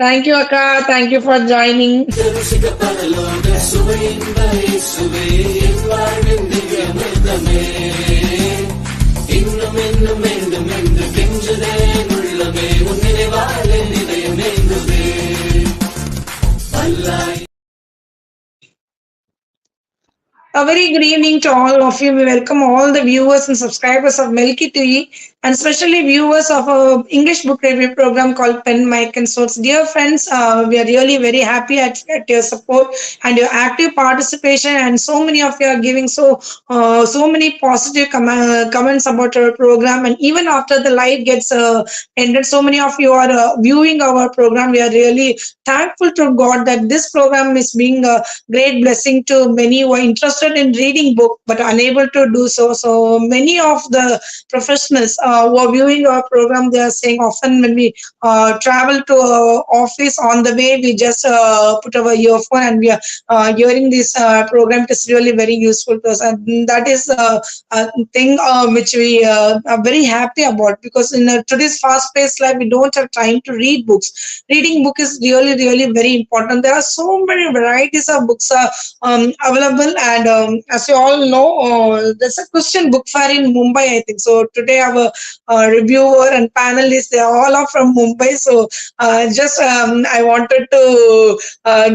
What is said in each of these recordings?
Thank you, Akka. Thank you for joining. A very good evening to all of you. We welcome all the viewers and subscribers of Milky TV, and especially viewers of a English book review program called Pen, Mic and Swords. Dear friends, we are really very happy at your support and your active participation, and so many of you are giving so many positive comments about our program. And even after the live gets ended, so many of you are viewing our program. We are really thankful to God that this program is being a great blessing to many who are interested in reading book but unable to do so. So many of the professionals who are viewing our program, they are saying often when we travel to our office on the way, we just put our earphone and we are hearing this program. It is really very useful to us, and that is a thing which we are very happy about, because in today's fast-paced life, we don't have time to read books. Reading book is really very important. There are so many varieties of books available, and as you all know, there's a Christian book fair in Mumbai, I think. So today our reviewer and panelists, they are all are from Mumbai. So just I wanted to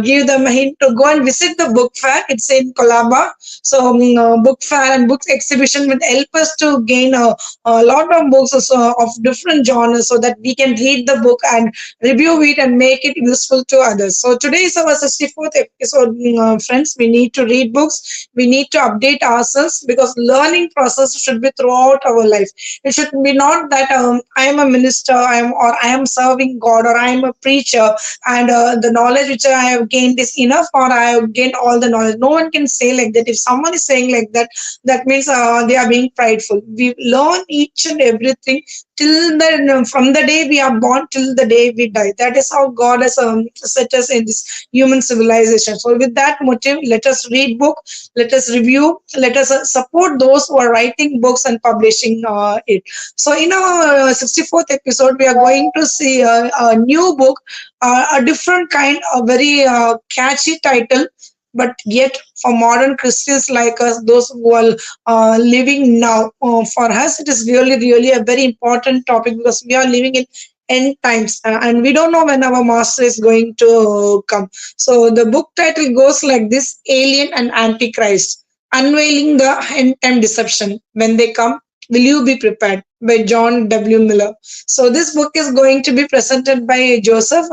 give them a hint to go and visit the book fair. It's in Colaba. So book fair and books exhibition will help us to gain a lot of books of different genres, so that we can read the book and review it and make it useful to others. So today is our 64th episode, friends. We need to read books. We need to update ourselves, because learning process should be throughout our life. It should be not that I am a minister, I am serving God, or I am a preacher, and the knowledge which I have gained is enough, or I have gained all the knowledge. No one can say like that. If someone is saying like that, that means they are being prideful. We learn each and everything till from the day we are born till the day we die. That is how God has set us in this human civilization. So with that motive, let us read book, let us review, let us support those who are writing books and publishing it. So in our 64th episode, we are going to see a new book, a different kind, a very catchy title, but yet for modern Christians like us, those who are living now, for us it is really a very important topic, because we are living in end times, and we don't know when our master is going to come. So the book title goes like this: Alien and Antichrist, Unveiling the End Time Deception. When they come, will you be prepared? By John W. Milor. So this book is going to be presented by Joseph.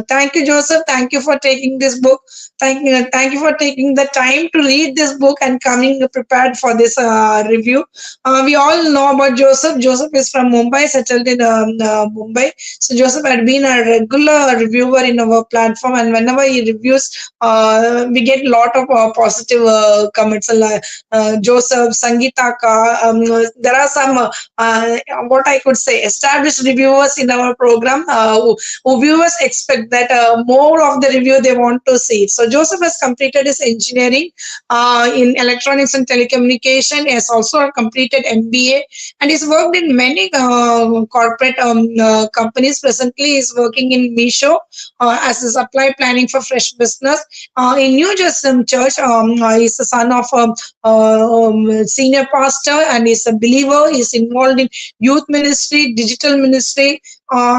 Thank you, Joseph. Thank you for taking this book. Thank you for taking the time to read this book and coming prepared for this review. We all know about Joseph. Joseph is from Mumbai, settled in Mumbai. So Joseph had been a regular reviewer in our platform, and whenever he reviews, we get a lot of positive comments. Joseph, Sangeetha, there are some what I could say, established reviewers in our program who viewers expect that more of the review they want to see. So Joseph has completed his engineering in electronics and telecommunication. He has also completed MBA, and he's worked in many corporate companies. Presently, he's working in Misho as a supply planning for fresh business. In New Jerusalem Church, he's the son of a senior pastor, and he's a believer. He's involved in youth ministry, digital ministry.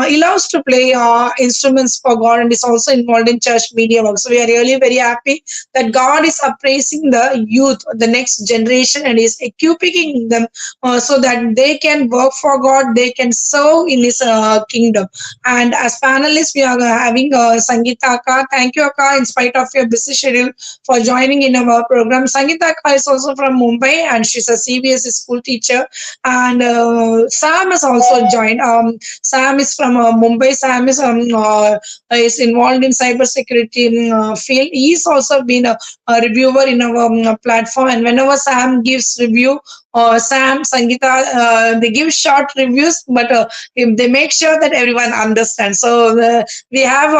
He loves to play instruments for God, and is also involved in church media work. So we are really very happy that God is appraising the youth, the next generation, and is equipping them so that they can work for God, they can serve in His kingdom. And as panelists, we are having Sangeetha Akka. Thank you, Akka, in spite of your busy schedule, for joining in our program. Sangeetha Akka is also from Mumbai, and she's a CBSE school teacher. And Sam has also joined. Sam is from Mumbai. Sam is involved in cybersecurity field. He's also been a reviewer in our platform, and whenever Sam gives review, Sam, Sangeetha, they give short reviews, but they make sure that everyone understands. So we have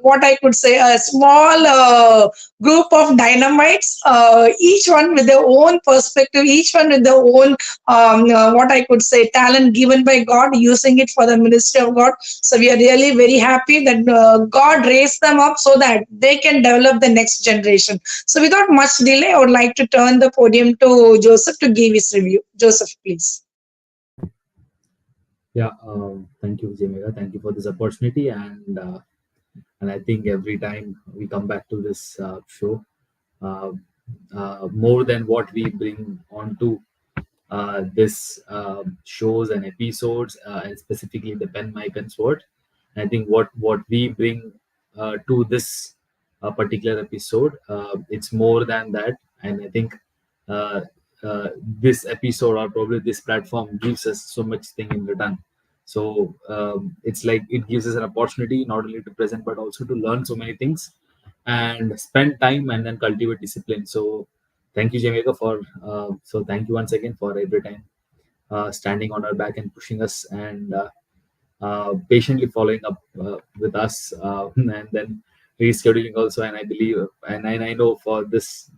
what I could say, a small group of dynamites, each one with their own perspective, each one with their own what I could say, talent given by God, using it for the ministry of God. So we are really very happy that God raised them up so that they can develop the next generation. So without much delay, I would like to turn the podium to Joseph to give his review. Joseph, please. Yeah, thank you, Jemima. Thank you for this opportunity, and I think every time we come back to this show, uh, more than what we bring onto this shows and episodes, and specifically the pen, mic, and sword. I think what we bring to this particular episode, it's more than that, and I think uh, uh, this episode or probably this platform gives us so much thing in return. So it's like it gives us an opportunity not only to present but also to learn so many things and spend time and then cultivate discipline. So thank you, Jamaica, for so thank you once again for every time standing on our back and pushing us and patiently following up with us and then rescheduling also. And I believe and I know for this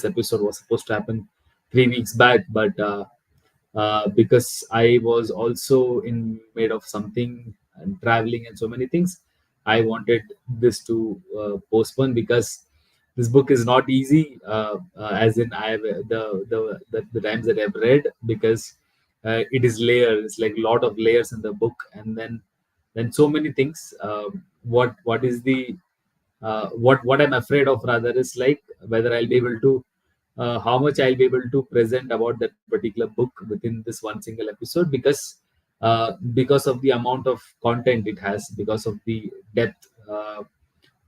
episode was supposed to happen 3 weeks back, but because I was also in made of something and traveling and so many things, I wanted this to postpone because this book is not easy. As in, I have the times that I've read, because it is layers. It's like a lot of layers in the book, and then so many things. What is the what I'm afraid of rather is like whether I'll be able to how much I'll be able to present about that particular book within this one single episode, because of the amount of content it has, because of the depth,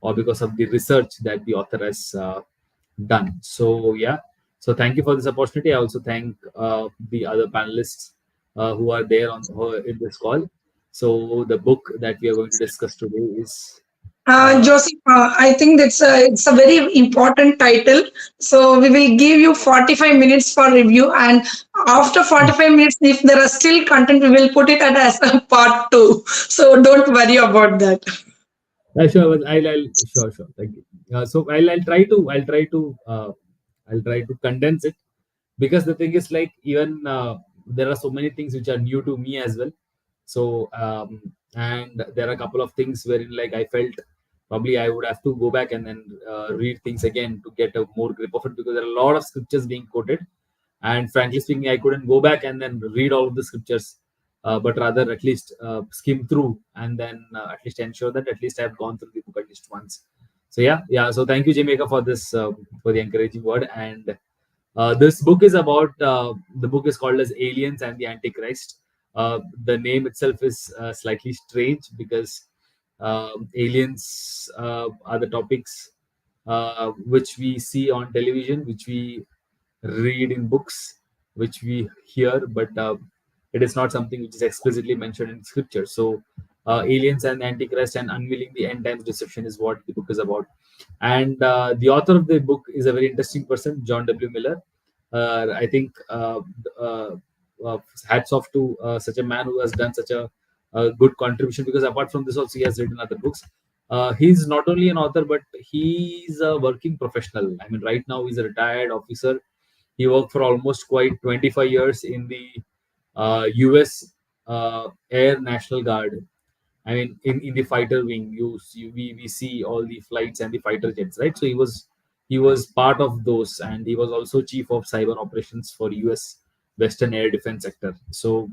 or because of the research that the author has done. So yeah, so thank you for this opportunity. I also thank the other panelists who are there on in this call. So the book that we are going to discuss today is uh, Joseph, I think it's a very important title. So we will give you 45 minutes for review, and after 45 minutes, if there are still content, we will put it as a part two. So don't worry about that. sure. Sure. Thank you. So I'll try to condense it, because the thing is like even there are so many things which are new to me as well. So and there are a couple of things wherein like I felt probably I would have to go back and then read things again to get a more grip of it, because there are a lot of scriptures being quoted, and frankly speaking I couldn't go back and then read all of the scriptures, but rather at least skim through and then at least ensure that at least I've gone through the book at least once. So yeah, so thank you, Jamaica, for this for the encouraging word. And this book is about the book is called as Aliens and the Antichrist. The name itself is slightly strange, because aliens are the topics which we see on television, which we read in books, which we hear, but it is not something which is explicitly mentioned in scripture. So, aliens and Antichrist and unveiling the end times deception is what the book is about. And the author of the book is a very interesting person, John W. Miller. I think hats off to such a man who has done such a good contribution, because apart from this, also he has written other books. He's not only an author, but he's a working professional. I mean, right now he's a retired officer. He worked for almost quite 25 years in the US Air National Guard. I mean, in the fighter wing, we see all the flights and the fighter jets, right? So he was part of those, and he was also chief of cyber operations for US Western Air Defense Sector. So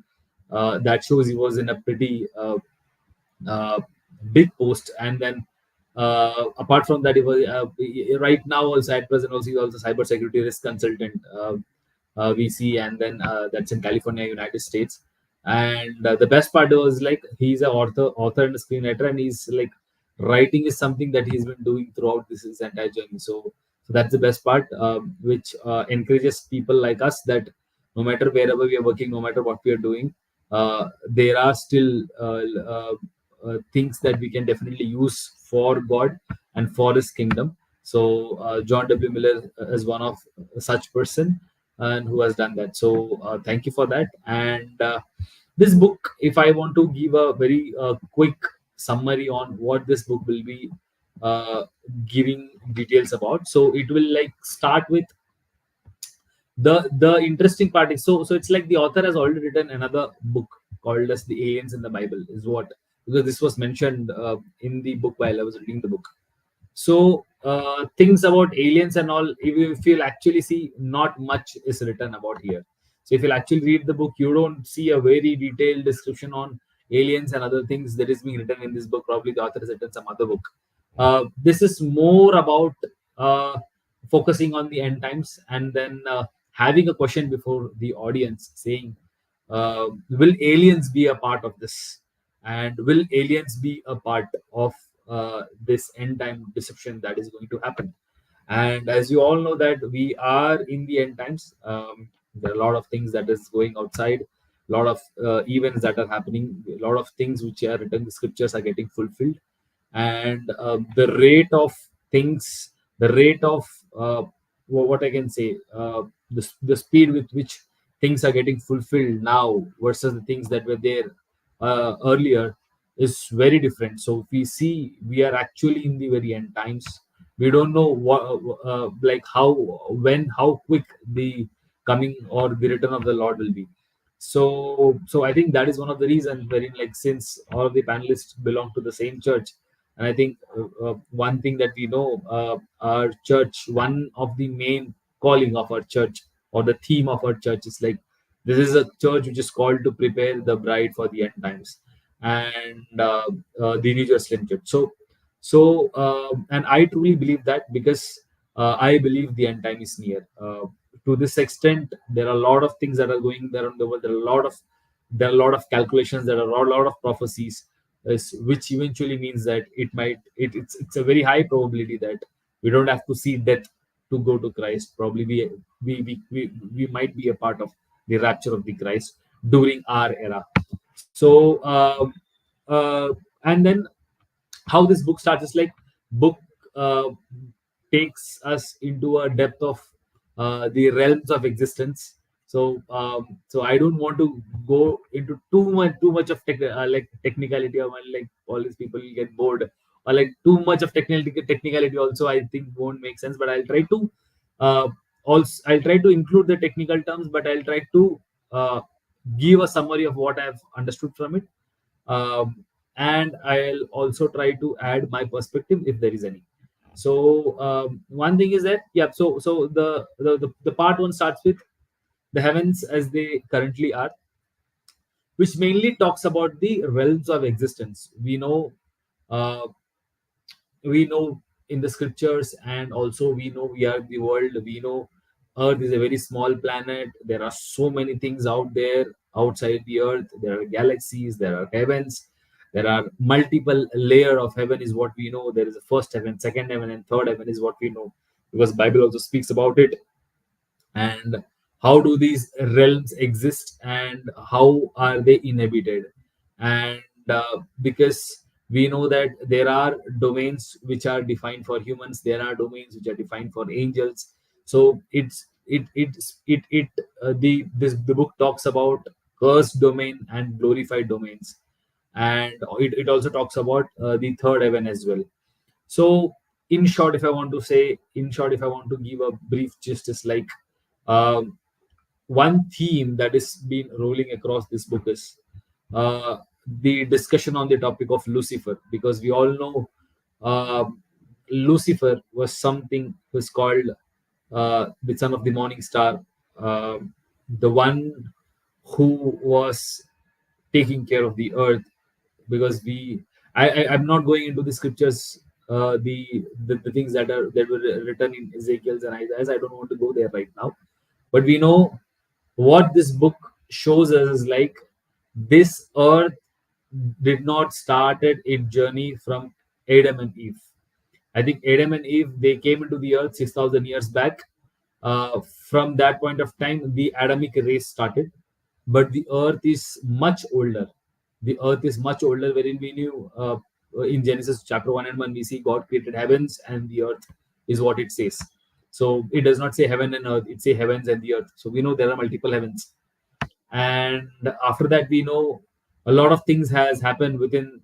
that shows he was in a pretty uh, big post. And then apart from that, he was right now also at present also he's also cyber security risk consultant, VC, and then that's in California, United States. And the best part was like he's an author and a screenwriter, and he's like writing is something that he's been doing throughout this his entire journey. So that's the best part, which encourages people like us that no matter wherever we are working, no matter what we are doing, there are still things that we can definitely use for God and for His kingdom. So John W. Miller is one of such person and who has done that. So thank you for that. And this book, if I want to give a very quick summary on what this book will be uh, giving details about, so it will like start with the interesting part is, so it's like the author has already written another book, called as the aliens in the Bible, is what, because this was mentioned in the book while I was reading the book. So things about aliens and all, if you'll actually see, not much is written about here. So if you'll actually read the book, you don't see a very detailed description on aliens and other things that is being written in this book. Probably the author has written some other book. This is more about uh, focusing on the end times, and then having a question before the audience saying, will aliens be a part of this? And will aliens be a part of this end time deception that is going to happen? And as you all know that we are in the end times, there are a lot of things that is going outside, a lot of events that are happening, a lot of things which are written in the scriptures are getting fulfilled. And the rate of things, the rate of what I can say, the speed with which things are getting fulfilled now versus the things that were there earlier is very different. So we see we are actually in the very end times. We don't know what, like how, when, how quick the coming or the return of the Lord will be. So I think that is one of the reasons wherein, like, since all of the panelists belong to the same church, and I think one thing that we know, our church, one of the main calling of our church or the theme of our church is like, this is a church which is called to prepare the bride for the end times, and the New Jerusalem church. So and I truly believe that, because I believe the end time is near. To this extent, there are a lot of things that are going there on the world. There are a lot of calculations. There are a lot of prophecies, which eventually means that it's a very high probability that we don't have to see death to go to Christ. Probably we might be a part of the rapture of the Christ during our era. So uh, and then how this book starts is like, book uh, takes us into a depth of the realms of existence. So I don't want to go into too much of like technicality, or like all these people will get bored, or like too much of technicality also I think won't make sense. But I'll try to uh, also I'll try to include the technical terms, but I'll try to uh, give a summary of what I've understood from it. And I'll also try to add my perspective if there is any. So one thing is that, yeah. So the part one starts with the heavens as they currently are, which mainly talks about the realms of existence. Uh, we know in the scriptures, and also we know we are the world. We know Earth is a very small planet. There are so many things out there outside the Earth. There are galaxies, there are heavens, there are multiple layer of heaven is what we know. There is a first heaven, second heaven, and third heaven is what we know, because Bible also speaks about it. And how do these realms exist, and how are they inhabited? And because we know that there are domains which are defined for humans, there are domains which are defined for angels. So the book talks about cursed domain and glorified domains, and it also talks about the third heaven as well. So in short, if I want to give a brief gist, is like, um, one theme that is been rolling across this book is uh, the discussion on the topic of Lucifer, because we all know uh, Lucifer was called the son of the morning star, uh, the one who was taking care of the earth. Because I'm not going into the scriptures, the things that were written in Ezekiel's and Isaiah's. I don't want to go there right now, but we know what this book shows us is like, this earth did not started its journey from Adam and Eve. I think Adam and Eve, they came into the earth 6,000 years back. From that point of time, the Adamic race started, but the earth is much older. The earth is much older, wherein we knew in Genesis chapter 1 and 1, we see God created heavens and the earth, is what it says. So it does not say heaven and earth, it say heavens and the earth. So we know there are multiple heavens. And after that, we know a lot of things has happened in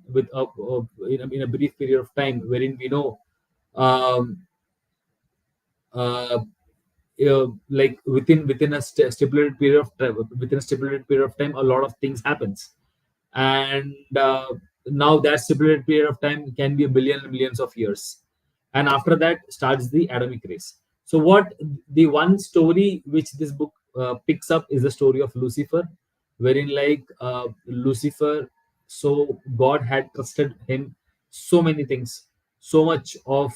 a brief period of time, wherein we know um, uh, like within a stipulated period of time, a lot of things happens. and now that stipulated period of time can be a billion millions of years, and after that starts the Adamic race. So what the one story which this book picks up is the story of Lucifer, wherein Lucifer, so God had trusted him so many things, so much of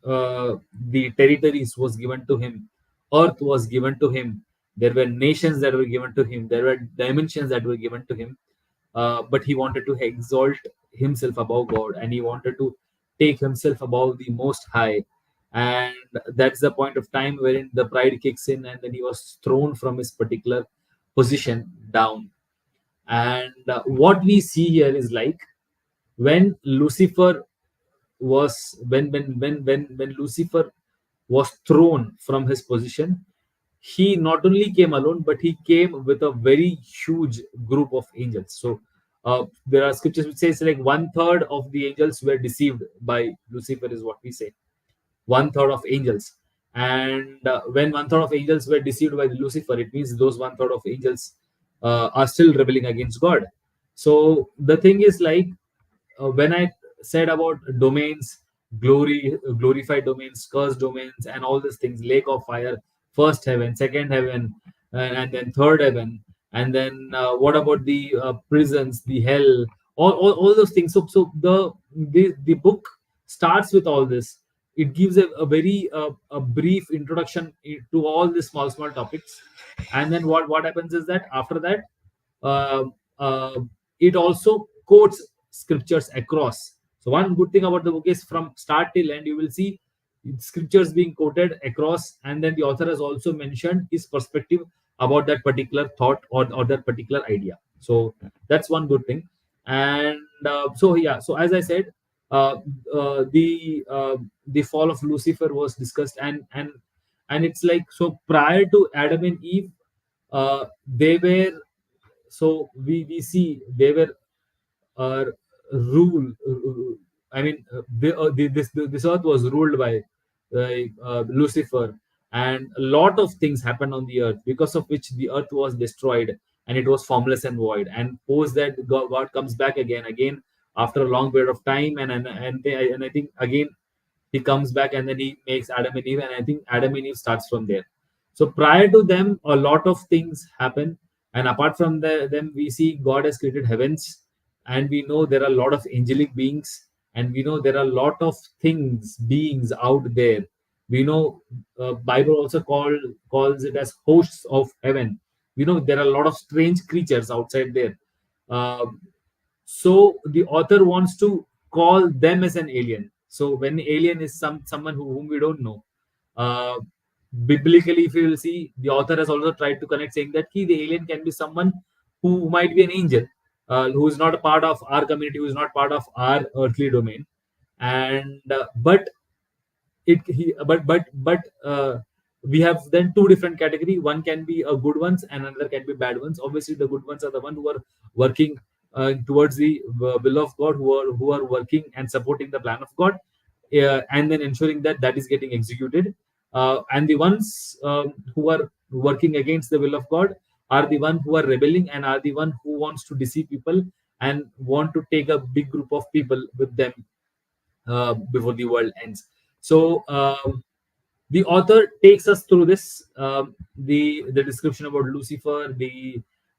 the territories was given to him, earth was given to him, there were nations that were given to him, there were dimensions that were given to him, but he wanted to exalt himself above God, and he wanted to take himself above the Most High. And that's the point of time wherein the pride kicks in, and then he was thrown from his particular position down. And what we see here is like when Lucifer was when Lucifer was thrown from his position, he not only came alone, but he came with a very huge group of angels. So there are scriptures which says like one third of the angels were deceived by Lucifer, is what we say. One third of angels, and when one third of angels were deceived by Lucifer, it means those one third of angels are still rebelling against God. So the thing is like when I said about domains, glorified domains, cursed domains, and all these things, lake of fire, first heaven, second heaven, and then third heaven, and then what about the prisons, the hell, all those things. So the book starts with all this. It gives a very a brief introduction to all these small topics, and then what happens is that after that, uh, uh, it also quotes scriptures across. So one good thing about the book is from start till end you will see scriptures being quoted across, and then the author has also mentioned his perspective about that particular thought, or that particular idea. So that's one good thing. And so yeah, so as I said, uh, the fall of Lucifer was discussed, and it's like, so prior to Adam and Eve, they were, so we see they were uh, rule. I mean, this earth was ruled by Lucifer, and a lot of things happened on the earth, because of which the earth was destroyed, and it was formless and void. And post that, God comes back again after a long period of time, and I think again he comes back, and then he makes Adam and Eve, and I think Adam and Eve starts from there. So prior to them, a lot of things happen, and apart from them, we see God has created heavens, and we know there are a lot of angelic beings, and we know there are a lot of things, beings out there. We know Bible also calls it as hosts of heaven. We know there are a lot of strange creatures outside there. Uh, so the author wants to call them as an alien. So when alien is someone whom we don't know, uh, biblically, if you will see, the author has also tried to connect, saying that the alien can be someone who might be an angel, who is not a part of our community, who is not part of our earthly domain, and but it he but we have then two different category. One can be a good ones, and another can be bad ones. Obviously the good ones are the one who are working towards the will of God, who are working and supporting the plan of God, and then ensuring that that is getting executed, and the ones who are working against the will of God are the one who are rebelling, and are the one who wants to deceive people, and want to take a big group of people with them before the world ends. So the author takes us through this, the description about Lucifer,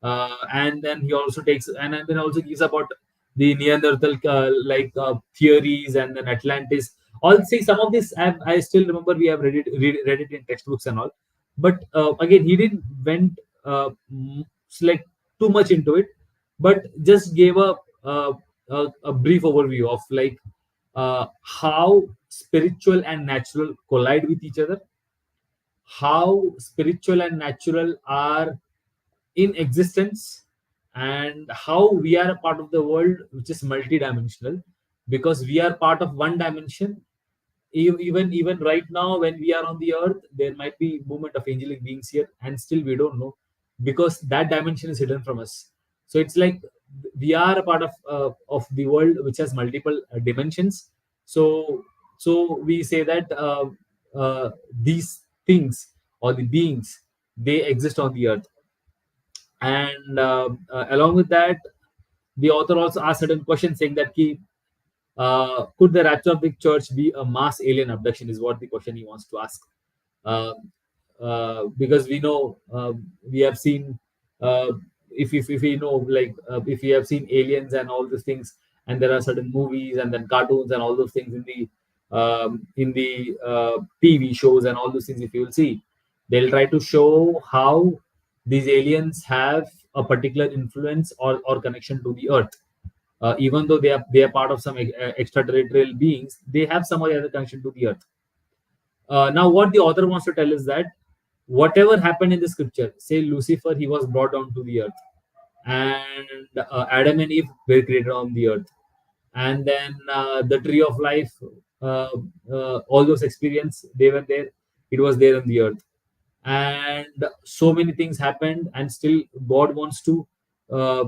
and then he also takes, and then also gives about the Neanderthal theories, and then Atlantis. All see, some of this I still remember, we have read it in textbooks and all, but again he didn't went like too much into it, but just gave a brief overview of like how spiritual and natural collide with each other, how spiritual and natural are in existence, and how we are a part of the world which is multidimensional, because we are part of one dimension. Even right now when we are on the earth, there might be movement of angelic beings here, and still we don't know, because that dimension is hidden from us. So it's like we are a part of the world which has multiple dimensions. So so we say that these things, or the beings, they exist on the earth. And along with that, the author also asks certain questions saying that could the rapture of the church be a mass alien abduction? Is what the question he wants to ask. Uh, because we know, we have seen, uh, if we know, like, if we have seen aliens and all these things, and there are certain movies and then cartoons and all those things in the TV shows and all those things, if you will see, they'll try to show how these aliens have a particular influence or connection to the earth. Even though they are part of some extraterrestrial beings, they have some other connection to the earth. Now what the author wants to tell is that whatever happened in the scripture, say Lucifer, he was brought down to the earth, and Adam and Eve were created on the earth, and then the tree of life, uh, all those experience, they were there, it was there on the earth, and so many things happened, and still God wants to uh,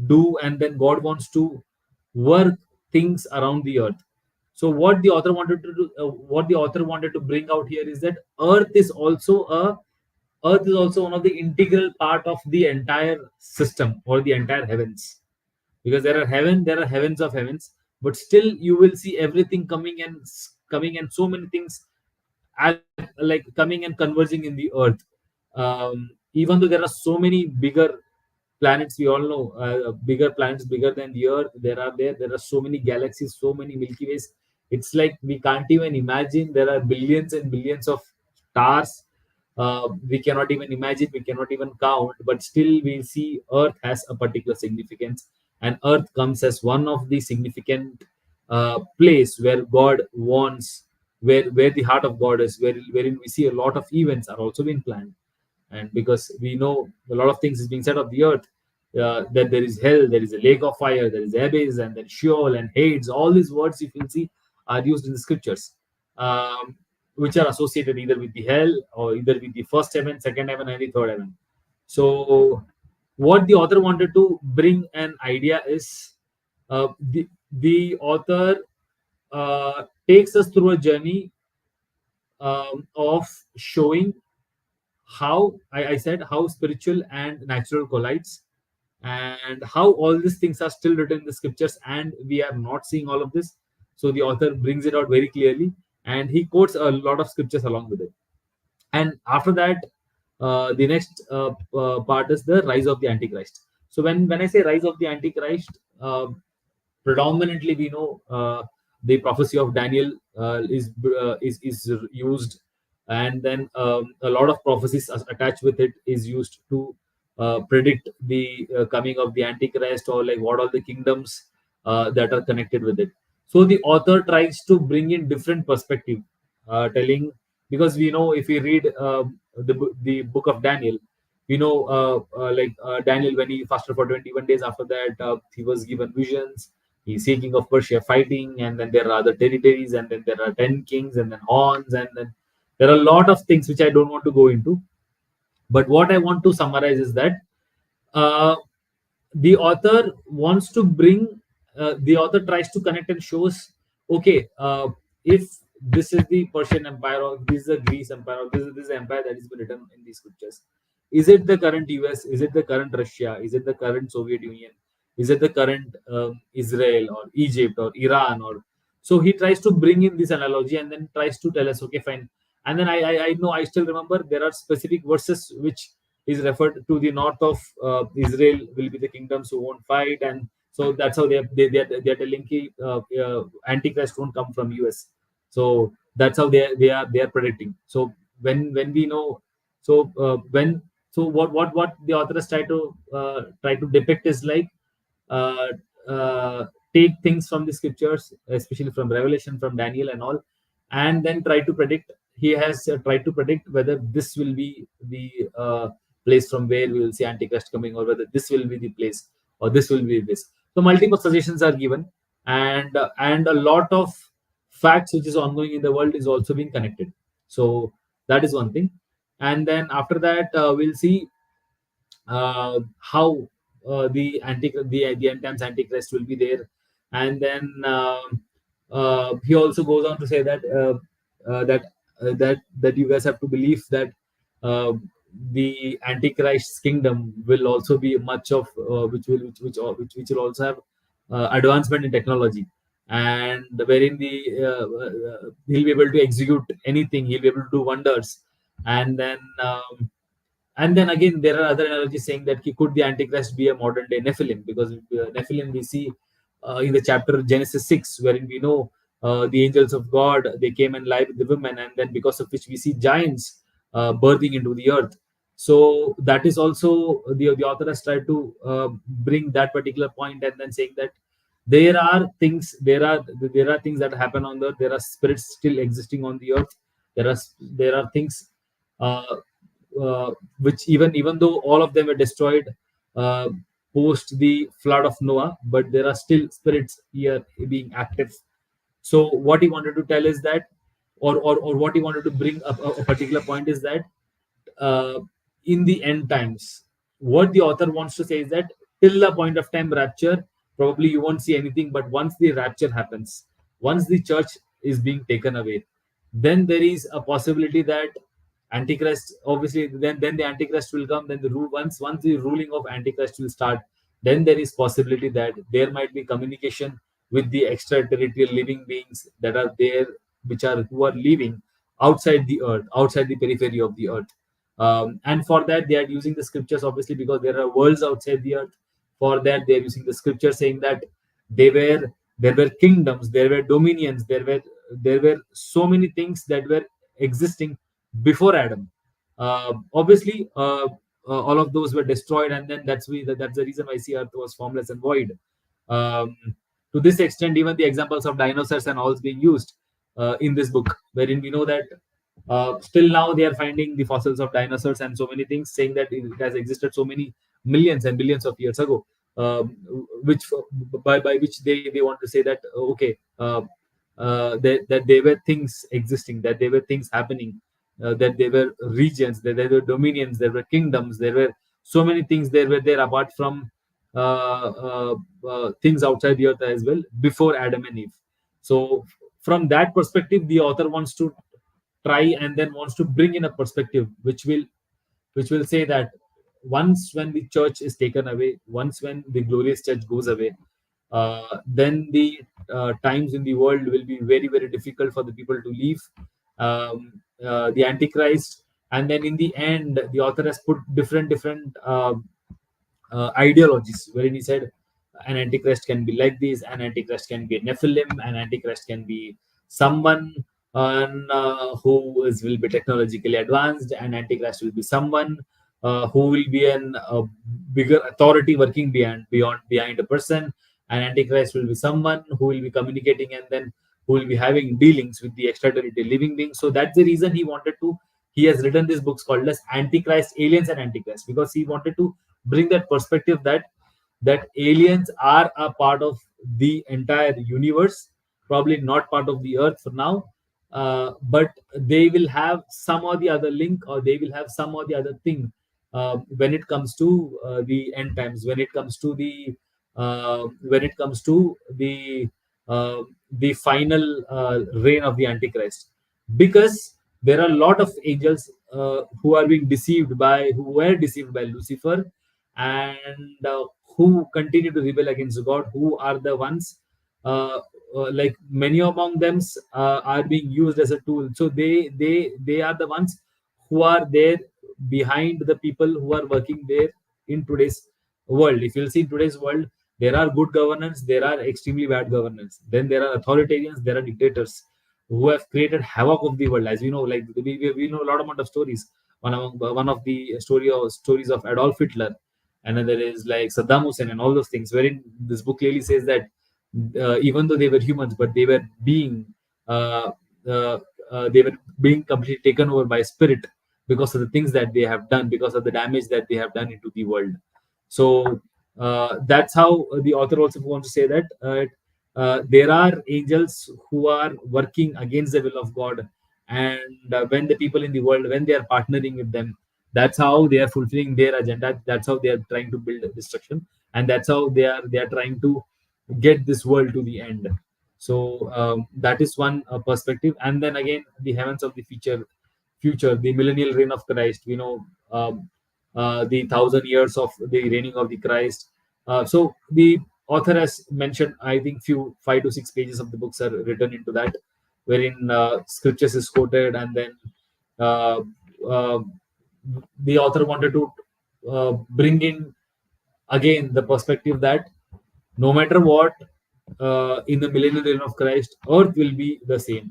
do, and then God wants to work things around the earth. So what the author wanted to do, what the author wanted to bring out here is that earth is also one of the integral part of the entire system or the entire heavens, because there are heavens of heavens, but still you will see everything coming, and so many things like coming and converging in the earth. Even though there are so many bigger planets, we all know, bigger planets, bigger than the earth, there are so many galaxies, so many milky ways. It's like we can't even imagine. There are billions and billions of stars. We cannot even imagine, we cannot even count, but still we see earth has a particular significance, and earth comes as one of the significant place where God wants, where the heart of God is, wherein we see a lot of events are also being planned. And because we know a lot of things is being said of the earth, that there is hell, there is a lake of fire, there is abyss, and then Sheol and Hades. All these words, if you see, are used in the scriptures, um, which are associated either with the hell or either with the first heaven, second heaven, and the third heaven. So what the author wanted to bring an idea is, the author takes us through a journey of showing how I said how spiritual and natural collides, and how all these things are still written in the scriptures and we are not seeing all of this. So the author brings it out very clearly, and he quotes a lot of scriptures along with it. And after that, the next part is the rise of the Antichrist. So when I say rise of the Antichrist, predominantly we know, the prophecy of Daniel is used, and then a lot of prophecies attached with it is used to predict the coming of the Antichrist, or like what are the kingdoms that are connected with it. So the author tries to bring in different perspective, telling, because we know if we read the book of Daniel, we know, Daniel, when he fasted for 21 days, after that he was given visions. He's seeking of Persia fighting, and then there are other territories, and then there are 10 kings, and then horns, and then there are a lot of things which I don't want to go into. But what I want to summarize is that uh, the author wants to bring, the author tries to connect and shows, okay, if this is the Persian Empire, or this is the Greece Empire, or this is the empire that has been written in these scriptures, is it the current US, is it the current Russia, is it the current Soviet Union, is it the current Israel or Egypt or Iran? Or so he tries to bring in this analogy and then tries to tell us, okay, fine. And then I know, I still remember there are specific verses which is referred to the north of Israel will be the kingdoms who won't fight, and so that's how they're telling Antichrist won't come from US. So that's how they are predicting. So when we know, so when so what the authors try to depict is like, uh, uh, take things from the scriptures, especially from Revelation, from Daniel, and all, and then try to predict. He has tried to predict whether this will be the place from where we will see Antichrist coming, or whether this will be the place, or this will be this. So multiple suggestions are given, and a lot of facts which is ongoing in the world is also being connected. So that is one thing. And then after that, we'll see how the end times Antichrist will be there. And then he also goes on to say that that you guys have to believe that uh, the Antichrist's kingdom will also be much of which will also have advancement in technology, and wherein he'll be able to execute anything, he'll be able to do wonders, and then again there are other analogies saying that could the Antichrist be a modern day Nephilim, because Nephilim we see in the chapter Genesis 6, wherein we know the angels of God, they came and lied with the women, and then because of which we see giants birthing into the earth. So that is also the author has tried to bring that particular point, and then saying that there are things that happen on the earth. There are spirits still existing on the earth. There are things uh, which even though all of them were destroyed uh, post the flood of Noah, but there are still spirits here being active. So what he wanted to tell is that, or what he wanted to bring up a particular point is that uh, in the end times, what the author wants to say is that till the point of time rapture, probably you won't see anything. But once the rapture happens, once the church is being taken away, then there is a possibility that Antichrist, obviously, then the Antichrist will come. Then once the ruling of Antichrist will start, then there is possibility that there might be communication with the extraterrestrial living beings that are there, who are living outside the earth, outside the periphery of the earth. And for that, they are using the scriptures, obviously, because there are worlds outside the earth. For that, they are using the scripture, saying that there were kingdoms, there were dominions, there were so many things that were existing before Adam. Obviously, all of those were destroyed, and then that's the reason why see Earth was formless and void. Um, to this extent, even the examples of dinosaurs and all is being used in this book, wherein we know that still now they are finding the fossils of dinosaurs and so many things, saying that it has existed so many millions and billions of years ago, um, which by which they want to say that okay, that there were things existing, that there were things happening, that there were regions, that there were dominions, there were kingdoms, there were so many things there were there apart from things outside the earth as well before Adam and Eve. So from that perspective, the author wants to try and then wants to bring in a perspective which will say that once when the church is taken away, once when the glorious church goes away, then the times in the world will be very very difficult for the people to live. The Antichrist, and then in the end, the author has put different ideologies, wherein he said an Antichrist can be like this, an Antichrist can be a Nephilim, an Antichrist can be someone who will be technologically advanced, an Antichrist will be someone who will be a bigger authority working behind a person. An Antichrist will be someone who will be communicating and then who will be having dealings with the extraterrestrial living beings. So that's the reason he has written these books called as Antichrist, Aliens and Antichrist, because he wanted to bring that perspective that aliens are a part of the entire universe, probably not part of the earth for now, but they will have some or the other link, or they will have some or the other thing when it comes to the end times, when it comes to the final reign of the Antichrist. Because there are a lot of angels who were deceived by Lucifer, and who continue to rebel against God, who are the ones, like many among them are being used as a tool. So they are the ones who are there behind the people who are working there in today's world. If you'll see in today's world, there are good governance, there are extremely bad governance, then there are authoritarians, there are dictators who have created havoc of the world. As we know, like we know a lot amount of stories. One of the stories of Adolf Hitler, another is like Saddam Hussein and all those things, wherein this book clearly says that even though they were humans, but uh, uh, they were being completely taken over by spirit because of the things that they have done, because of the damage that they have done into the world. So that's how the author also wants to say that there are angels who are working against the will of God, and when the people in the world, when they are partnering with them, that's how they are fulfilling their agenda. That's how they are trying to build destruction, and that's how they are trying to get this world to the end. So that is one perspective. And then again, the heavens of the future, the millennial reign of Christ. We know the 1,000 years of the reigning of the Christ. So the author has mentioned, I think, few 5 to 6 pages of the books are written into that, wherein scriptures is quoted, and then uh, uh, the author wanted to bring in again the perspective that no matter what, in the millennial reign of Christ, earth will be the same.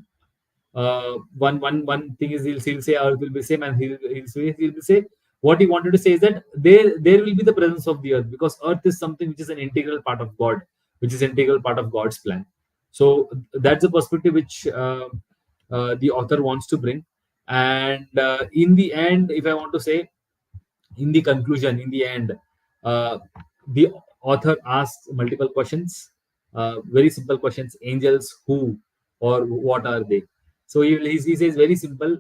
One thing is he'll say earth will be same, and he'll say what he wanted to say is that there will be the presence of the earth, because earth is something which is an integral part of God, which is integral part of God's plan. So that's the perspective which the author wants to bring. And in the end, if I want to say, in the conclusion, in the end, uh, the author asks multiple questions, very simple questions. Angels, who or what are they? So he says very simple.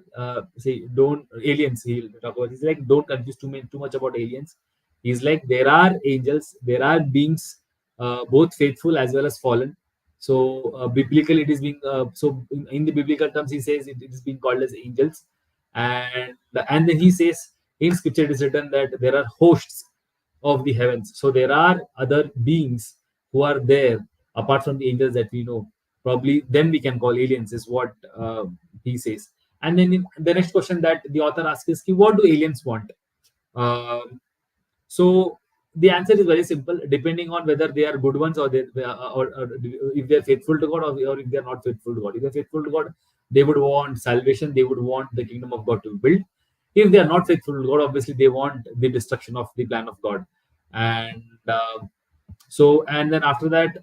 Say don't aliens. He'll talk about. He's like, don't confuse too much about aliens. He's like, there are angels, there are beings, both faithful as well as fallen. So biblically, it is being in the biblical terms, he says it is being called as angels, and then he says in scripture it is written that there are hosts of the heavens. So there are other beings who are there apart from the angels that we know. Probably them we can call aliens, is what he says. And then in the next question that the author asks is, what do aliens want? Um so the answer is very simple. Depending on whether they are good ones, or or if they are faithful to God, or if they are not faithful to God. If they are faithful to God, they would want salvation. They would want the kingdom of God to be built. If they are not faithful to God, obviously they want the destruction of the plan of God. And and then after that,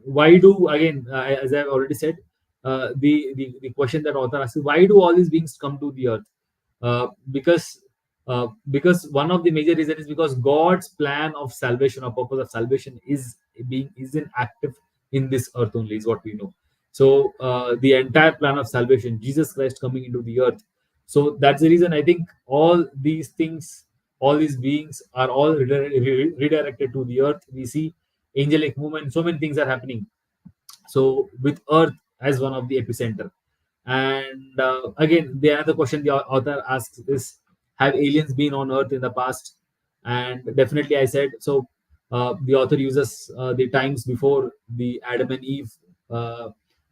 why do, again, as I've already said, the question that author asks is, why do all these beings come to the earth? Because one of the major reasons is because God's plan of salvation, or purpose of salvation, is in active in this earth only, is what we know. So the entire plan of salvation, Jesus Christ coming into the earth. So that's the reason I think all these things, all these beings are all redirected to the earth. We see angelic movement, so many things are happening. So with earth as one of the epicenter. And again, the other question the author asks is, have aliens been on earth in the past? And definitely I said so. The author uses the times before the Adam and Eve, uh,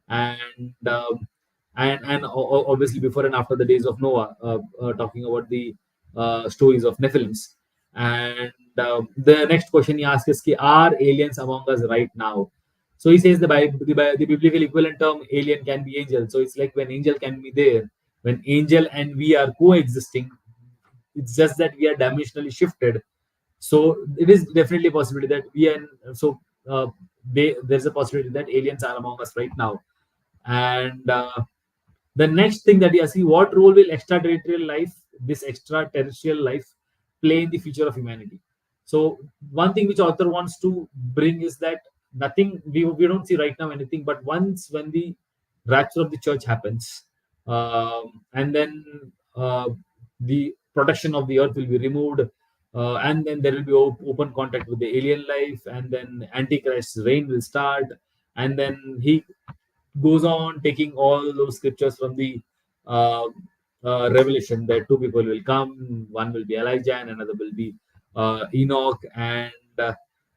and obviously before and after the days of Noah, talking about the stories of Nephilims. And the next question he asks is, are aliens among us right now? So he says the biblical equivalent term alien can be angel. So it's like when angel can be there, when angel and we are coexisting. It's just that we are dimensionally shifted. So it is definitely a possibility that we are. So there's a possibility that aliens are among us right now. And the next thing that we are seeing, what role will this extraterrestrial life, play in the future of humanity? So one thing which author wants to bring is that nothing, we don't see right now anything, but once when the rapture of the church happens, and then the protection of the earth will be removed, and then there will be open contact with the alien life, and then Antichrist's reign will start, and then he goes on taking all those scriptures from the uh, Revelation, that two people will come, one will be Elijah and another will be Enoch, and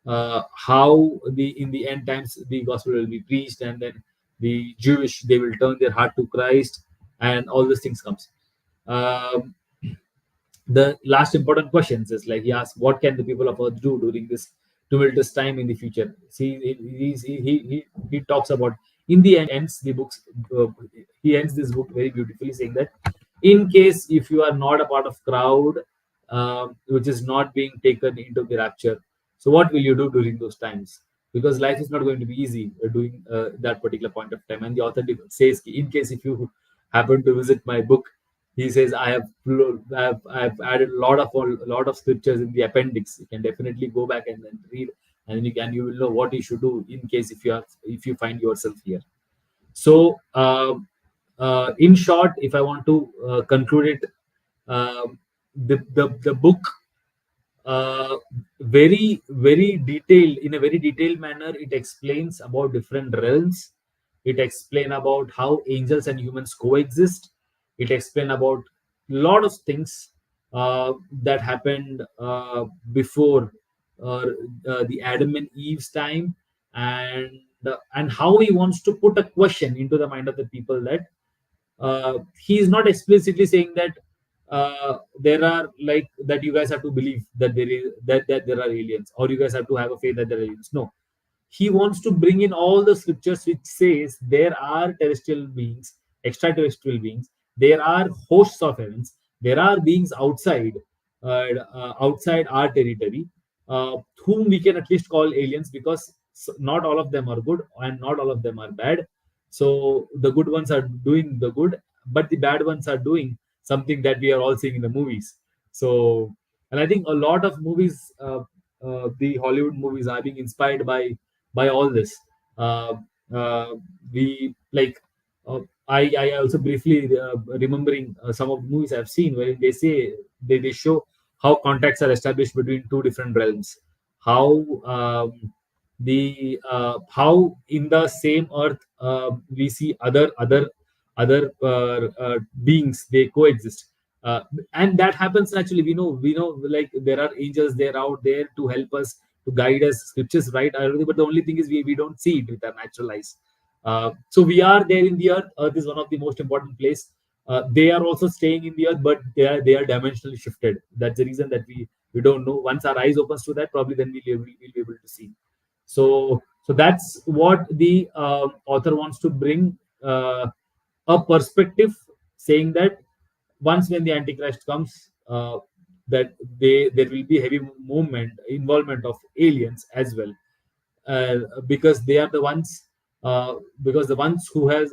how in the end times the gospel will be preached, and then the Jewish, they will turn their heart to Christ, and all these things comes. Um, the last important questions is like, he asks, what can the people of earth do during this tumultuous time in the future? See, he talks about, in the end, ends the books uh, he ends this book very beautifully, saying that in case if you are not a part of crowd, which is not being taken into the rapture, so what will you do during those times? Because life is not going to be easy during that particular point of time. And the author says, in case if you happen to visit my book, he says, I have added a lot of scriptures in the appendix. You can definitely go back and then read, and then you will know what you should do in case if you find yourself here. So in short, if I want to conclude it, the book, uh, very detailed, in a very detailed manner, it explains about different realms. It explains about how angels and humans coexist. It explains about a lot of things that happened before uh, the Adam and Eve's time, and how he wants to put a question into the mind of the people, that he is not explicitly saying that there are, like, that you guys have to believe that that there are aliens, or you guys have to have a faith that there are aliens. No, he wants to bring in all the scriptures which says there are terrestrial beings, extraterrestrial beings, there are hosts of heavens, there are beings outside our territory, whom we can at least call aliens, because not all of them are good and not all of them are bad. So the good ones are doing the good, but the bad ones are doing something that we are all seeing in the movies. So, and I think a lot of movies, the Hollywood movies, are being inspired by all this. Uh, we like. I also briefly remembering some of the movies I've seen where they say they show how contacts are established between two different realms. How the how in the same earth we see other beings, they coexist, uh, and that happens naturally. We know like there are angels, they're out there to help us, to guide us, scriptures right already, but the only thing is we don't see it with our natural eyes. So we are there in the earth is one of the most important place. They are also staying in the earth, but they are dimensionally shifted. That's the reason that we don't know. Once our eyes opens to that, probably then we'll be able to see. So that's what the author wants to bring, a perspective, saying that once when the Antichrist comes, that there will be heavy movement involvement of aliens as well, because they are the ones, because the ones who had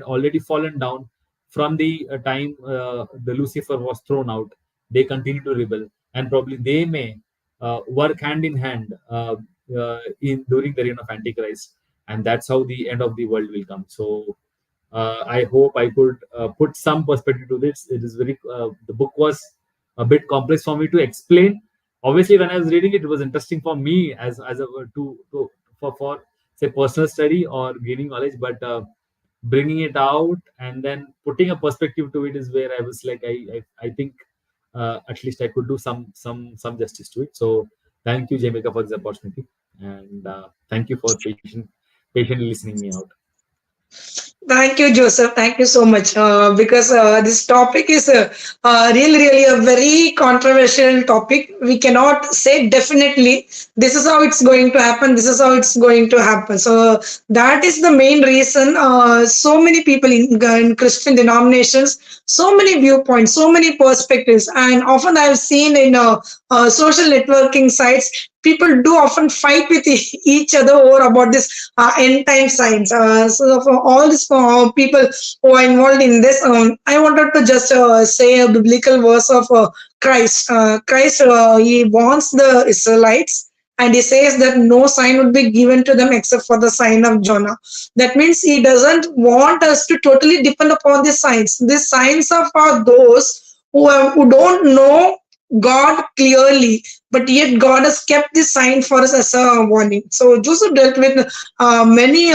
already fallen down from the time the Lucifer was thrown out, they continue to rebel, and probably they may work hand in hand in during the reign of Antichrist, and that's how the end of the world will come. So I hope I could put some perspective to this. It is very the book was a bit complex for me to explain. Obviously, when I was reading it, it was interesting for me as a to for say personal study or gaining knowledge, but bringing it out and then putting a perspective to it is where I was like, I think at least I could do some justice to it. So thank you, Jamaica, for this opportunity, and thank you for patiently listening me out. Thank you, Joseph. Thank you so much. Because this topic is really a very controversial topic. We cannot say definitely this is how it's going to happen. This is how it's going to happen. So that is the main reason. So many people in Christian denominations, so many viewpoints, so many perspectives, and often I've seen in social networking sites, people do often fight with each other over about this end time signs. So for all these people who are involved in this, I wanted to just say a biblical verse of Christ. Christ, he warns the Israelites, and he says that no sign would be given to them except for the sign of Jonah. That means he doesn't want us to totally depend upon the signs. The signs are for those who don't know God clearly, but yet God has kept this sign for us as a warning. So Joseph dealt with many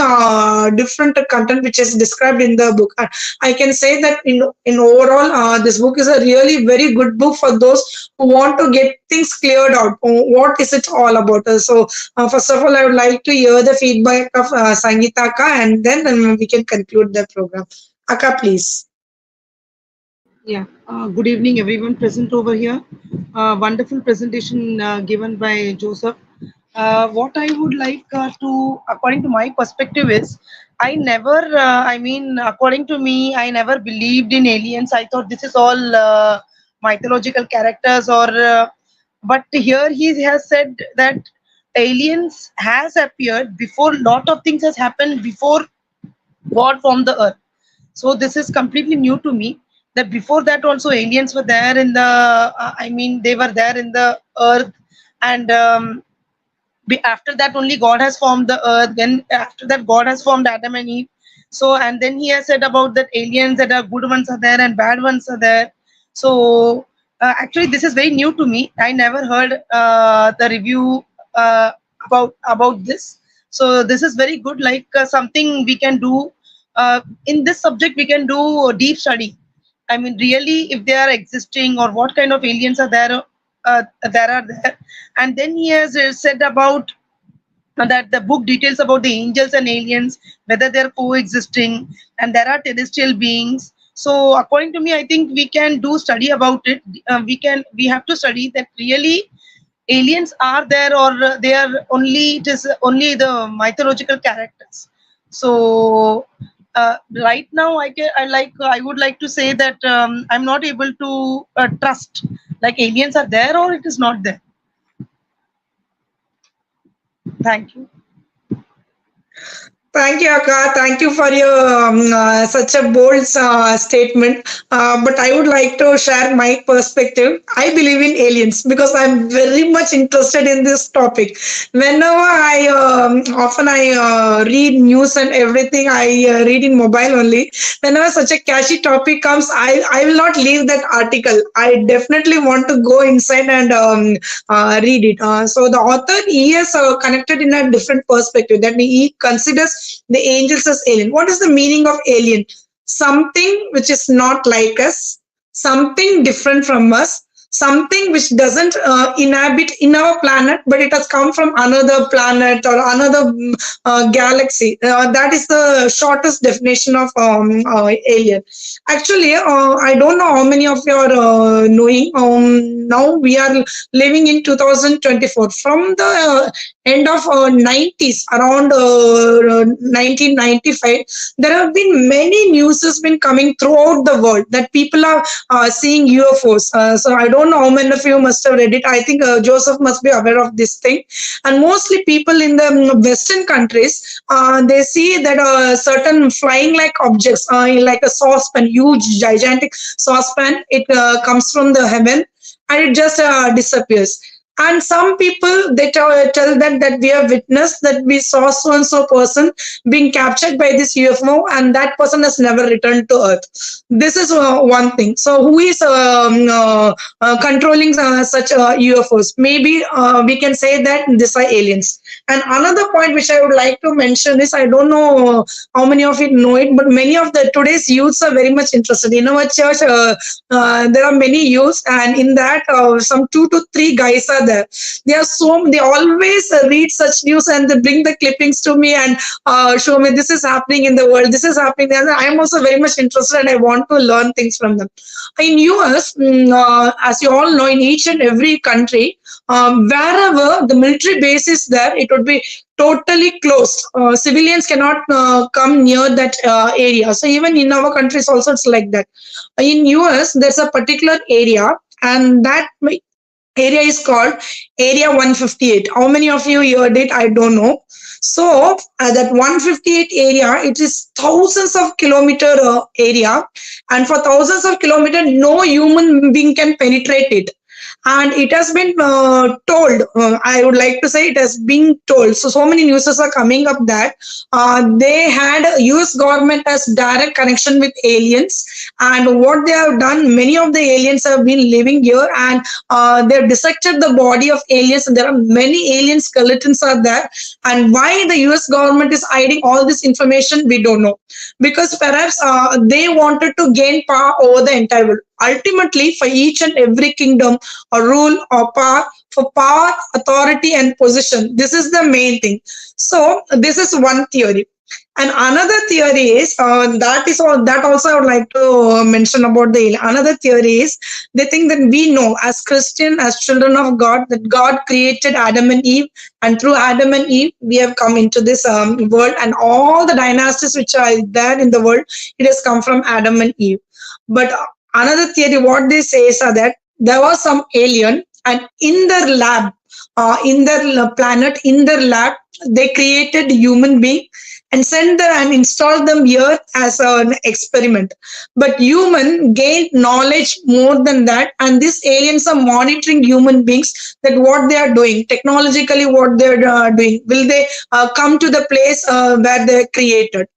different content which is described in the book. I can say that in overall, this book is a really very good book for those who want to get things cleared out. What is it all about? So first of all, I would like to hear the feedback of Sangeetha Akka, and then we can conclude the program. Akka, please. Yeah, good evening, everyone present over here. Wonderful presentation given by Joseph. What I would like according to my perspective, is according to me, I never believed in aliens. I thought this is all mythological characters, but here he has said that aliens has appeared before lot of things has happened before God formed the earth. So this is completely new to me, that before that also aliens were there in the they were there in the earth, and after that only God has formed the earth. Then after that God has formed Adam and Eve. So and then he has said about that aliens, that are good ones are there and bad ones are there. So actually this is very new to me. I never heard the review about this. So this is very good, like something we can do in this subject. We can do a deep study, I mean, really, if they are existing, or what kind of aliens are there, there. And then he has said about that the book details about the angels and aliens, whether they're coexisting, and there are terrestrial beings. So according to me, I think we can do study about it. We have to study that really aliens are there, or they are only, it is only the mythological characters. So right now I would like to say that I'm not able to trust like aliens are there or it is not there. Thank you. Thank you, Akka. Thank you for your such a bold statement. But I would like to share my perspective. I believe in aliens because I'm very much interested in this topic. Whenever often I read news and everything, I read in mobile only. Whenever such a catchy topic comes, I will not leave that article. I definitely want to go inside and read it. So the author, he is connected in a different perspective, that he considers the angels as alien. What is the meaning of alien? Something which is not like us, something different from us, something which doesn't inhabit in our planet, but it has come from another planet or another galaxy. That is the shortest definition of alien. Actually, I don't know how many of you are knowing. Now we are living in 2024. From the end of 90s, around 1995, there have been many news has been coming throughout the world that people are seeing UFOs. So I don't know how many of you must have read it. I think Joseph must be aware of this thing. And mostly people in the Western countries, they see that certain flying like objects, like a saucepan, huge, gigantic saucepan, it comes from the heaven and it just disappears. And some people, they tell that we have witnessed that we saw so and so person being captured by this UFO, and that person has never returned to Earth. This is one thing. So who is controlling such UFOs? Maybe we can say that these are aliens. And another point which I would like to mention is, I don't know how many of you know it, but many of the today's youths are very much interested. In our church, there are many youths, and in that, some 2 to 3 guys are there. They always read such news and they bring the clippings to me and show me this is happening in the world, this is happening there. I am also very much interested and I want to learn things from them. In US, as you all know, in each and every country, wherever the military base is there, it would be totally closed. Civilians cannot come near that area. So even in our countries also it's like that. In US, there's a particular area, and that area is called Area 158. How many of you heard it? I don't know. So that 158 area, it is thousands of kilometer area, and for thousands of kilometer, no human being can penetrate it. And it has been told, I would like to say it has been told. So many news are coming up that they had US government as direct connection with aliens. And what they have done, many of the aliens have been living here, and they've dissected the body of aliens. And there are many alien skeletons are there. And why the US government is hiding all this information, we don't know. Because perhaps they wanted to gain power over the entire world. Ultimately, for each and every kingdom or rule or power, for power, authority, and position, this is the main thing. So this is one theory. And another theory is that also I would like to mention about the alien. Another theory is they think that we know as Christian, as children of God, that God created Adam and Eve, and through Adam and Eve we have come into this world, and all the dynasties which are there in the world, it has come from Adam and Eve. But another theory, what they say is that there was some alien, and in their lab, in their planet, in their lab, they created human being and sent them and installed them here as an experiment. But human gained knowledge more than that, and these aliens are monitoring human beings, that what they are doing, technologically what they are doing. Will they come to the place where they are created?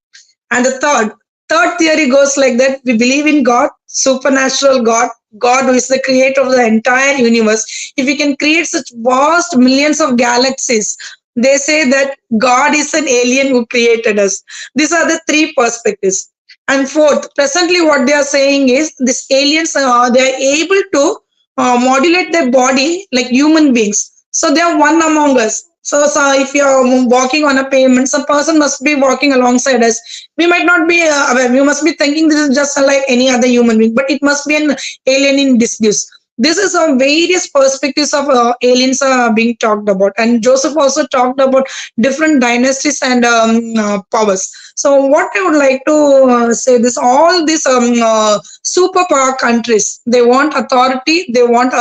And the third theory goes like that: we believe in God, supernatural God, God who is the creator of the entire universe. If we can create such vast millions of galaxies, they say that God is an alien who created us. These are the 3 perspectives. And fourth, presently what they are saying is this aliens, they are able to modulate their body like human beings. So they are one among us. So if you are walking on a pavement, some person must be walking alongside us. We might not be aware. We must be thinking this is just like any other human being, but it must be an alien in disguise. This is various perspectives of aliens are being talked about, and Joseph also talked about different dynasties and powers. So what I would like to say this, all these superpower countries, they want authority, they want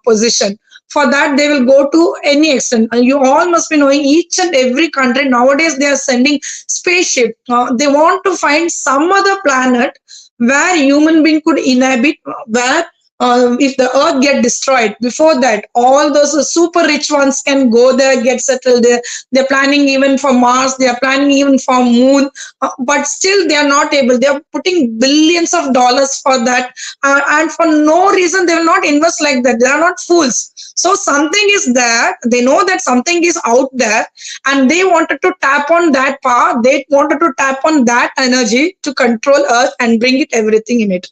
position. For that, they will go to any extent. You all must be knowing each and every country nowadays they are sending spaceship. They want to find some other planet where human being could inhabit, where if the earth get destroyed before that, all those super rich ones can go there, get settled there. They're planning even for Mars, they are planning even for moon, but still they are not able. They are putting billions of dollars for that, and for no reason they will not invest like that. They are not fools. So something is there, they know that something is out there, and they wanted to tap on that power, they wanted to tap on that energy to control earth and bring it everything in it.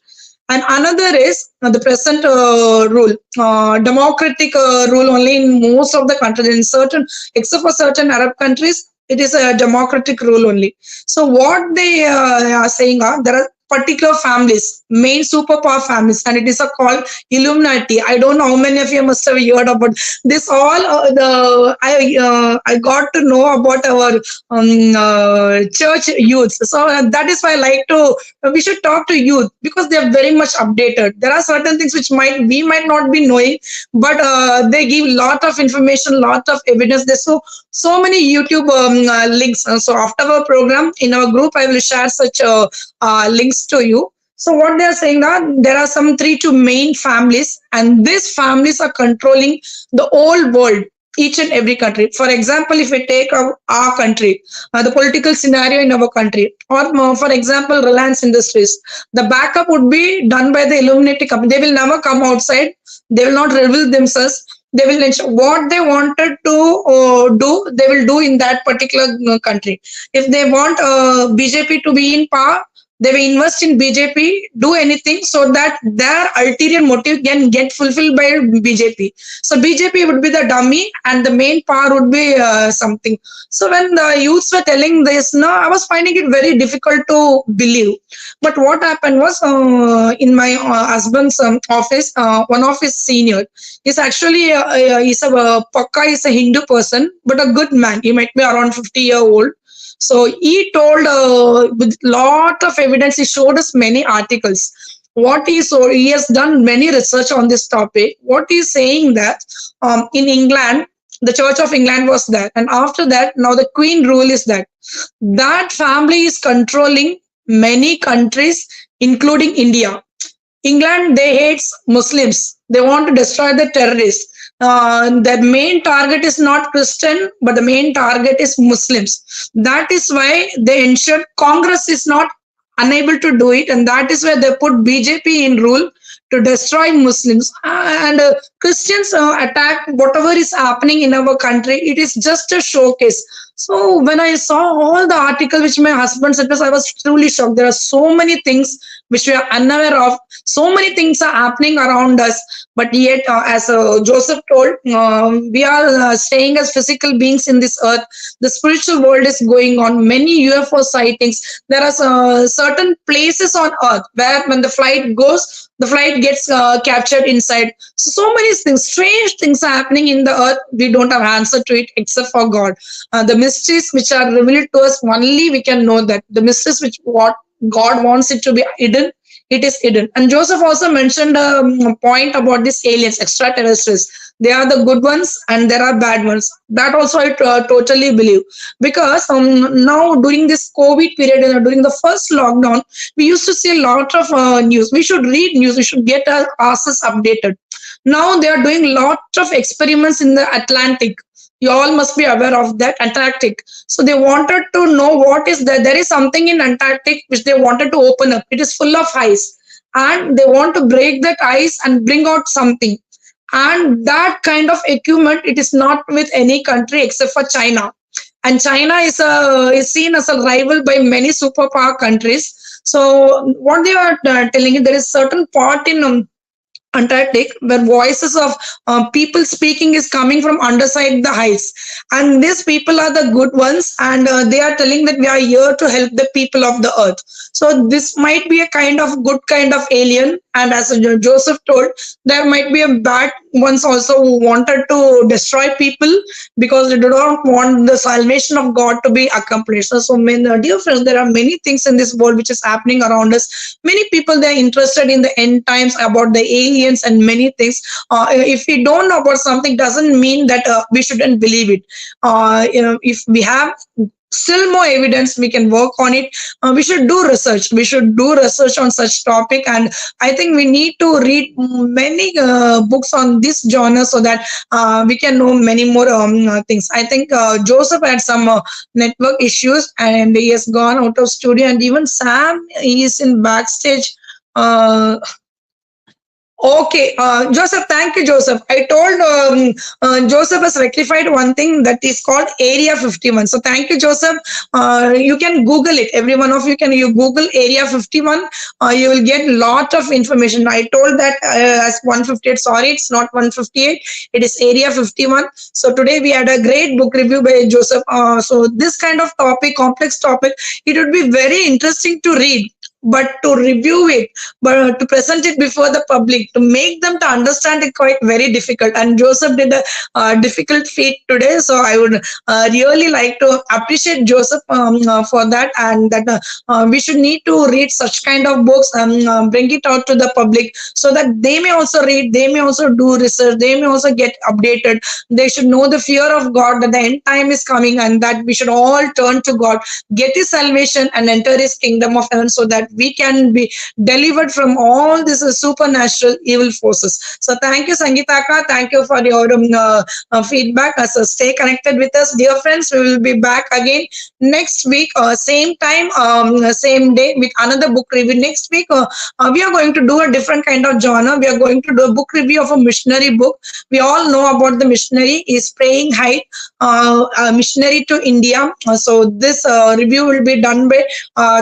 And another is the present rule, democratic rule only in most of the countries. In certain, except for certain Arab countries, it is a democratic rule only. So what they are saying are there are particular families, main superpower families, and it is called Illuminati. I don't know how many of you must have heard about this. All I got to know about our church youth. So that is why I like to. We should talk to youth because they are very much updated. There are certain things which we might not be knowing, but they give lot of information, lot of evidence. There's so many YouTube links. So after our program in our group, I will share such links to you. So what they are saying that there are some 3 to main families, and these families are controlling the whole world, each and every country. For example, if we take our country, the political scenario in our country, or for example, Reliance Industries, the backup would be done by the Illuminati company. They will never come outside. They will not reveal themselves. They will ensure what they wanted to do, they will do in that particular country. If they want BJP to be in power, they will invest in BJP, do anything so that their ulterior motive can get fulfilled by BJP. So BJP would be the dummy and the main power would be something. So when the youths were telling this, no, I was finding it very difficult to believe. But what happened was in my husband's office, one of his senior is actually he's a Hindu person, but a good man. He might be around 50-year-old. So he told with lot of evidence, he showed us many articles. What he saw, he has done many research on this topic. What he's saying that in England, the Church of England was there. And after that, now the Queen rule is that. That family is controlling many countries, including India. England, they hate Muslims. They want to destroy the terrorists. The main target is not Christian, but the main target is Muslims. That is why they ensured Congress is not unable to do it, and that is why they put BJP in rule to destroy Muslims. And Christians attack whatever is happening in our country. It is just a showcase. So when I saw all the article which my husband sent us, I was truly shocked. There are so many things which we are unaware of. So many things are happening around us. But yet, as Joseph told, we are staying as physical beings in this earth. The spiritual world is going on. Many UFO sightings. There are certain places on earth where when the flight goes, the flight gets captured inside. So many things, strange things are happening in the earth. We don't have answer to it except for God. The mysteries which are revealed to us, only we can know that. The mysteries which what God wants it to be hidden, it is hidden. And Joseph also mentioned a point about these aliens, extraterrestrials. They are the good ones and there are bad ones. That also I totally believe. Because now during this COVID period, during the first lockdown, we used to see a lot of news. We should read news. We should get our asses updated. Now they are doing lot of experiments in the Atlantic. You all must be aware of that, Antarctic. So they wanted to know what is there. There is something in Antarctic which they wanted to open up. It is full of ice. And they want to break that ice and bring out something. And that kind of equipment, it is not with any country except for China. And China is seen as a rival by many superpower countries. So what they are telling you, there is certain part in Antarctic where voices of people speaking is coming from underside the ice, and these people are the good ones, and they are telling that we are here to help the people of the earth. So this might be a kind of good kind of alien, and as Joseph told, there might be a bad ones also who wanted to destroy people because they do not want the salvation of God to be accomplished. So many, dear friends, there are many things in this world which is happening around us. Many people, they are interested in the end times, about the aliens and many things. If we don't know about something, doesn't mean that we shouldn't believe it. If we have still more evidence, we can work on it. We should do research. We should do research on such topic, and I think we need to read many books on this genre so that we can know many more things. I think Joseph had some network issues and he has gone out of studio, and even Sam is in backstage. Okay, Joseph, thank you, Joseph. I told Joseph has rectified one thing that is called Area 51. So thank you, Joseph. You can Google it. Every one of you can you Google Area 51. You will get lot of information. I told that as 158. Sorry, it's not 158. It is Area 51. So today we had a great book review by Joseph. So this kind of topic, complex topic, it would be very interesting to read, but to review it, but to present it before the public, to make them to understand it, quite very difficult. And Joseph did a difficult feat today, so I would really like to appreciate Joseph for that, and that we should need to read such kind of books and bring it out to the public so that they may also read, they may also do research, they may also get updated. They should know the fear of God, that the end time is coming, and that we should all turn to God, get his salvation and enter his kingdom of heaven, so that we can be delivered from all these supernatural evil forces. So thank you, Sangeetha. Thank you for your feedback. So stay connected with us, dear friends. We will be back again next week, same time, same day, with another book review. Next week, we are going to do a different kind of genre. We are going to do a book review of a missionary book. We all know about the missionary is Praying Height, a missionary to India. So this review will be done by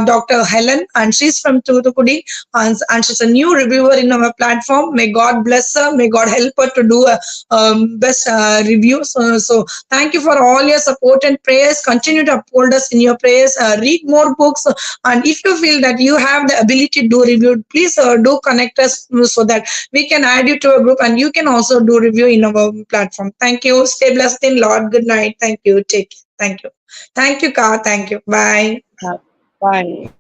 Dr. Helen, and she's from Thoothukudi, and she's a new reviewer in our platform. May God bless her. May God help her to do a best review. So thank you for all your support and prayers. Continue to uphold us in your prayers. Read more books, and if you feel that you have the ability to do review, please do connect us so that we can add you to a group, and you can also do review in our platform. Thank you. Stay blessed in Lord. Good night. Thank you. Take care. Thank you. Thank you, Ka. Thank you. Bye. Bye.